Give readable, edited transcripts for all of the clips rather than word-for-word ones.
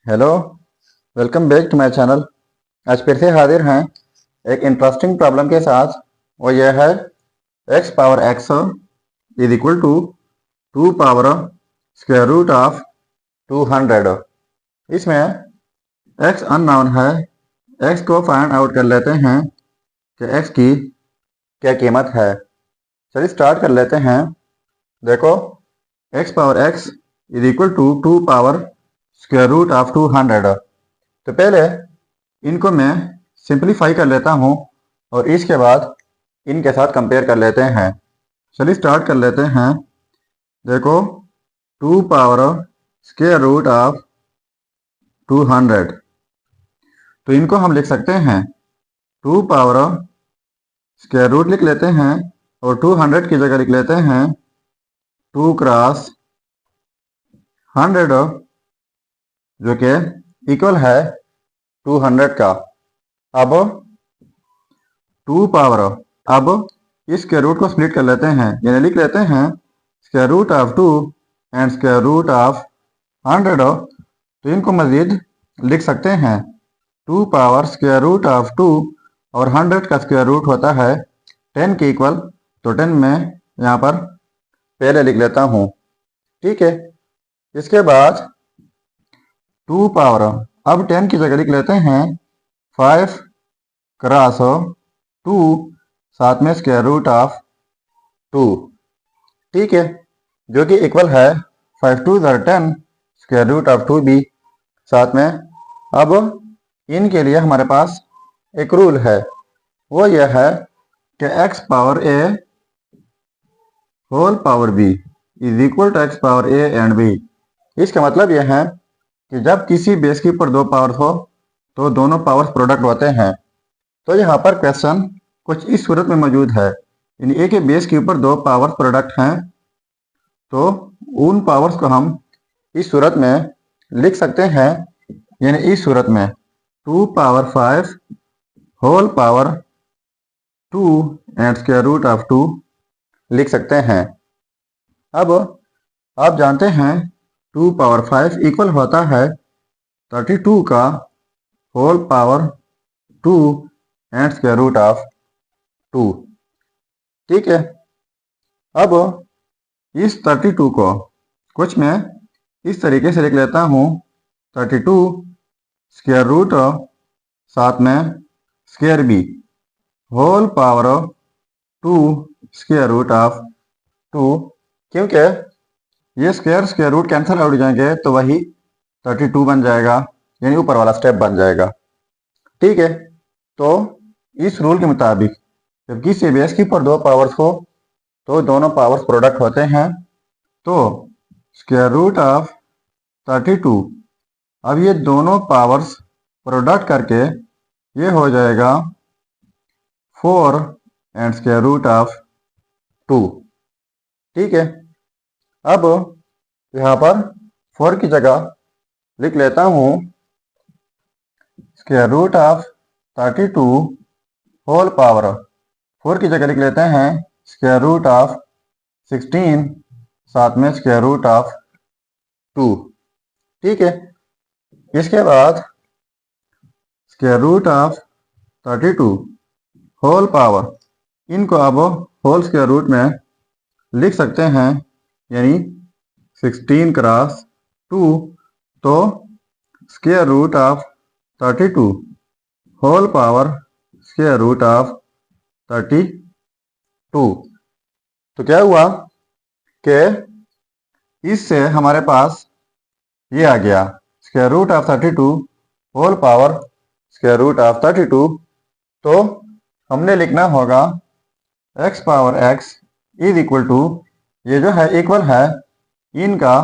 Hello, welcome back to my channel. आज फिर से हाजिर हैं एक इंटरेस्टिंग प्रॉब्लम के साथ। वो यह है x power x is equal to 2 power square root of 200। इसमें x अननोन है। x को फाइंड आउट कर लेते हैं कि x की क्या कीमत है। चलिए स्टार्ट कर लेते हैं। देखो, x power x is equal to 2 power square root of 200। तो पहले इनको मैं सिंप्लीफाई कर लेता हूँ और इसके बाद इनके साथ कंपेयर कर लेते हैं। चलिए स्टार्ट कर लेते हैं। देखो, 2 पावर स्क्वायर रूट ऑफ 200, तो इनको हम लिख सकते हैं 2 पावर स्क्वायर रूट लिख लेते हैं और 200 की जगह लिख लेते हैं 2 क्रॉस 100, जो कि इक्वल है 200 का। अब 2 पावर, अब इस स्क्वायर रूट को स्प्लिट कर लेते हैं, यानी लिख लेते हैं square root of 2 and square root of 100। तो इनको मजीद लिख सकते हैं 2 पावर स्क्वायर रूट ऑफ 2 और 100 का स्क्वायर रूट होता है 10 के इक्वल। तो 10 में यहाँ पर पहले लिख लेता हूँ, ठीक है। इसके बाद 2 पावर, अब 10 की जगह लिख लेते हैं 5 क्रॉस 2, साथ में स्क्वायर रूट ऑफ 2, ठीक है, जो कि इक्वल है 5 2 10 स्क्वायर रूट ऑफ 2 भी साथ में। अब इनके लिए हमारे पास एक रूल है, वो यह है कि x power a whole power b is equal to x power a and b। इसका मतलब यह है कि जब किसी बेस के ऊपर दो पावर्स हो तो दोनों पावर्स प्रोडक्ट होते हैं। तो यहाँ पर क्वेश्चन कुछ इस सूरत में मौजूद है, यानी ए के बेस के ऊपर दो पावर्स प्रोडक्ट हैं, तो उन पावर्स को हम इस सूरत में लिख सकते हैं, यानी इस सूरत में 2 power 5 whole power 2 and square root of 2 लिख सकते हैं। अब आप जानते हैं 2 पावर 5 इक्वल होता है 32 का whole power 2 and square root of 2, ठीक है। अब इस 32 को कुछ मैं इस तरीके से लिख लेता हूँ, 32 स्क्वायर रूट साथ में square B whole power 2 square root of 2, क्योंकि ये square square root cancel out हो जाएंगे तो वही 32 बन जाएगा, यानी ऊपर वाला स्टेप बन जाएगा, ठीक है। तो इस रूल के मुताबिक जब किसी बेस के ऊपर दो पावर्स हो तो दोनों पावर्स प्रोडक्ट होते हैं। तो स्क्वायर रूट ऑफ 32, अब ये दोनों पावर्स प्रोडक्ट करके ये हो जाएगा 4 एंड स्क्वायर रूट ऑफ 2, ठीक है। अब यहाँ पर 4 की जगह लिख लेता हूँ square root of 32 whole power, 4 की जगह लिख लेते हैं स्क्वायर रूट ऑफ 16 साथ में स्क्वायर रूट ऑफ 2, ठीक है। इसके बाद square root of 32 whole power, इनको अब होल स्क्वायर रूट में लिख सकते हैं, यानी 16 क्रॉस 2, तो square root of 32 whole power square root of 32। तो क्या हुआ कि इससे हमारे पास ये आ गया square root of 32 whole power square root of 32। तो हमने लिखना होगा x power x is equal to, ये जो है इक्वल है इनका,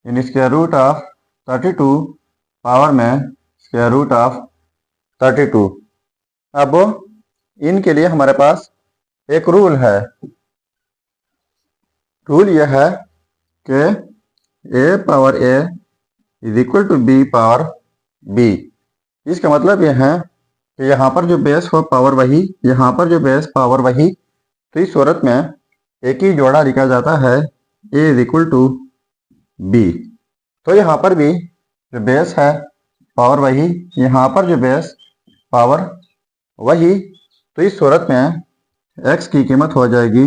इन स्क्वायर रूट ऑफ 32 पावर में स्क्वायर रूट ऑफ 32। अब इनके लिए हमारे पास एक रूल है, रूल यह है कि a power a is equal to b power b। इसका मतलब यह है कि यहाँ पर जो बेस हो पावर वही, यहाँ पर जो बेस पावर वही, तो इस सूरत में एक ही जोड़ा लिखा जाता है a is equal to b। तो यहाँ पर भी जो बेस है पावर वही, यहाँ पर जो बेस पावर वही, तो इस सूरत में x की कीमत हो जाएगी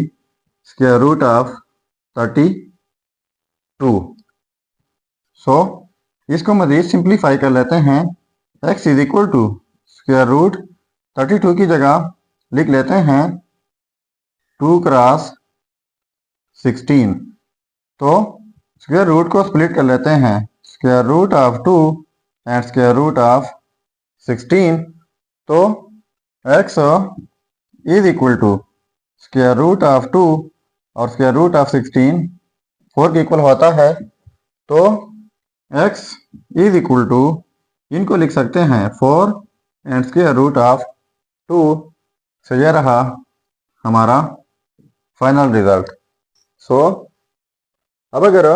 स्क्वायर रूट ऑफ 32। सो इसको मज़ीद सिंप्लीफाई कर लेते हैं। x is equal to square root 32 की जगह लिख लेते हैं 2 क्रॉस 16। तो स्क्वायर रूट को स्प्लिट कर लेते हैं, square root of 2 and square root of 16। तो x is equal to square root of 2 और स्क्वायर रूट ऑफ 16 4 के इक्वल होता है। तो x इज इक्वल टू, इनको लिख सकते हैं 4 एंड स्क्वायर रूट ऑफ 2। तो यह रहा हमारा फाइनल रिजल्ट। सो अब अगर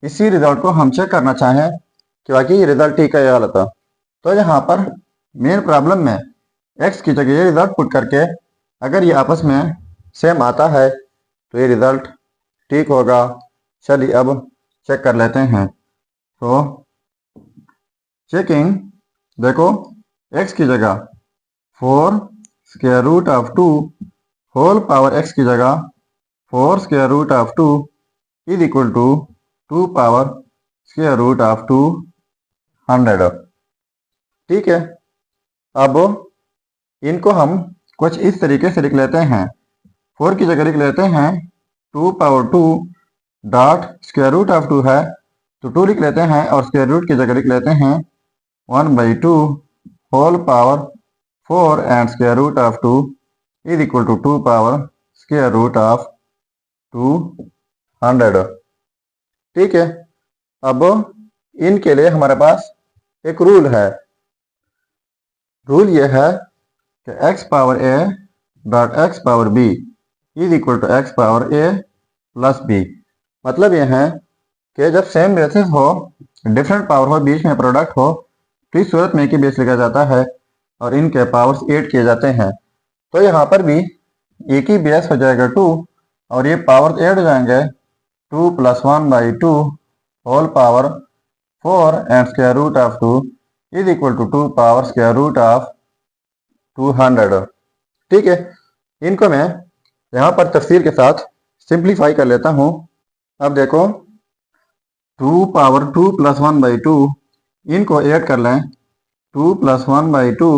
इसी रिजल्ट को हम चेक करना चाहें कि बाकी ये रिजल्ट ठीक है या गलत है, तो यहाँ पर मेन प्रॉब्लम में x की जगह ये रिजल्ट पुट करके अगर ये आपस में सेम आता है तो ये रिजल्ट ठीक होगा। चलिए अब चेक कर लेते हैं। तो चेकिंग, देखो x की जगह 4 square root of 2 whole power x की जगह 4 square root of 2 is equal to 2 power square root of 200। ठीक है, अब इनको हम कुछ इस तरीके से लिख लेते हैं। 4 की जगह लिख लेते हैं 2 power 2 dot square root of 2 है तो 2 लिख लेते हैं और स्क्वायर रूट की जगह लिख लेते हैं 1/2 whole power 4 and square root of 2 is equal to 2 power square root of 200। ठीक है, अब इनके लिए हमारे पास एक रूल है। रूल यह है कि x power a dot x power b is equal to x power a plus b। मतलब यह है कि जब सेम बेसिस हो, डिफरेंट पावर हो, बीच में प्रोडक्ट हो, तो इस सूरत में एक ही बेस लिखा जाता है और इनके पावर्स 8 किए जाते हैं। तो यहाँ पर भी एक ही बेस हो जाएगा 2 और ये पावर्स 8 हो जाएंगे 2 plus 1/2 whole power 4 and square root of 2 is equal to 2 power square root of 200। ठीक है, इनको मैं यहाँ पर तफसील के साथ सिंप्लीफाई कर लेता हूँ। अब देखो 2 पावर 2 प्लस 1/2, इनको ऐड कर लें 2 प्लस 1/2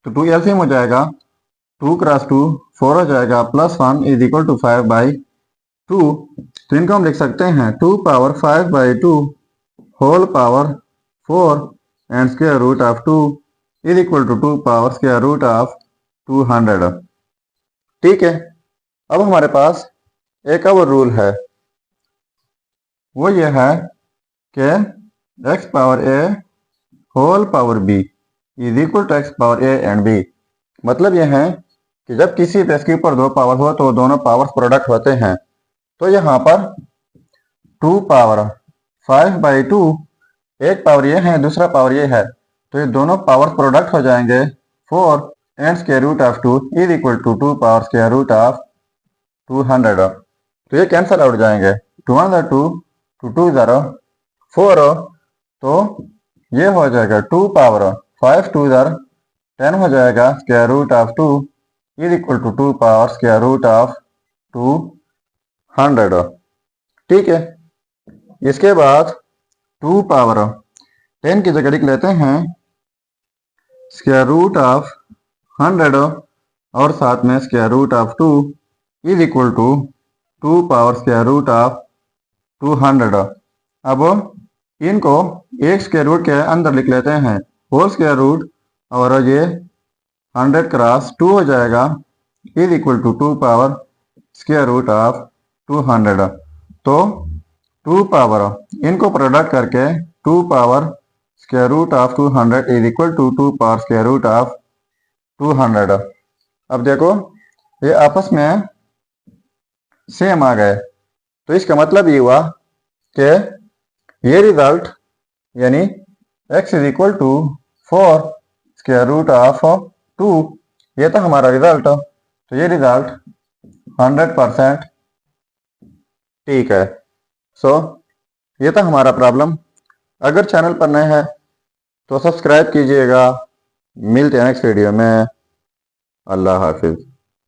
तो 2 एलसीएम हो जाएगा, 2 क्रॉस 2 4 हो जाएगा, प्लस 1 इज इक्वल टू 5/2। तो इनको हम लिख सकते हैं 2 power 5/2 whole power 4 and square root of 2 is equal to 2 power square root of 200। ठीक है, अब हमारे पास एक और रूल है, वो ये है कि x power a whole power b is equal to x power a and b। मतलब यह है कि जब किसी बेस के ऊपर दो पावर हो तो दोनों पावर्स प्रोडक्ट होते हैं। तो यहाँ पर 2 पावर 5/2, एक पावर ये है दूसरा पावर ये है, तो ये दोनों पावर्स प्रोडक्ट हो जाएंगे 4 and square root of 2 is equal to 2 power square root of 200। तो ये कैंसल आउट जाएंगे, 2 2 2 0 4, तो ये हो जाएगा 2 पावर 5 2 10 हो जाएगा square root of 2 is equal to 2 power square root of 200। ठीक है, इसके बाद 2 पावर 10 की जगह लिख लेते हैं स्क्वायर रूट ऑफ 100 और साथ में square root of 2 is equal to 2 power square root of 200। अब इनको एक स्क्वायर रूट के अंदर लिख लेते हैं होल स्क्वायर रूट और ये 100 क्रॉस 2 हो जाएगा is equal to 2 power square root of 200। तो 2 पावर इनको प्रोडक्ट करके 2 power square root of 200 is equal to 2 power square root of 200। अब देखो ये आपस में सेम आ गए, तो इसका मतलब ये हुआ कि ये रिजल्ट यानी x is equal to 4 square root of 2, ये था हमारा रिजल्ट। तो ये रिजल्ट 100% ठीक है। सो ये था हमारा प्रॉब्लम। अगर चैनल पर नए हैं तो सब्सक्राइब कीजिएगा। मिलते हैं नेक्स्ट वीडियो में। अल्लाह हाफिज़।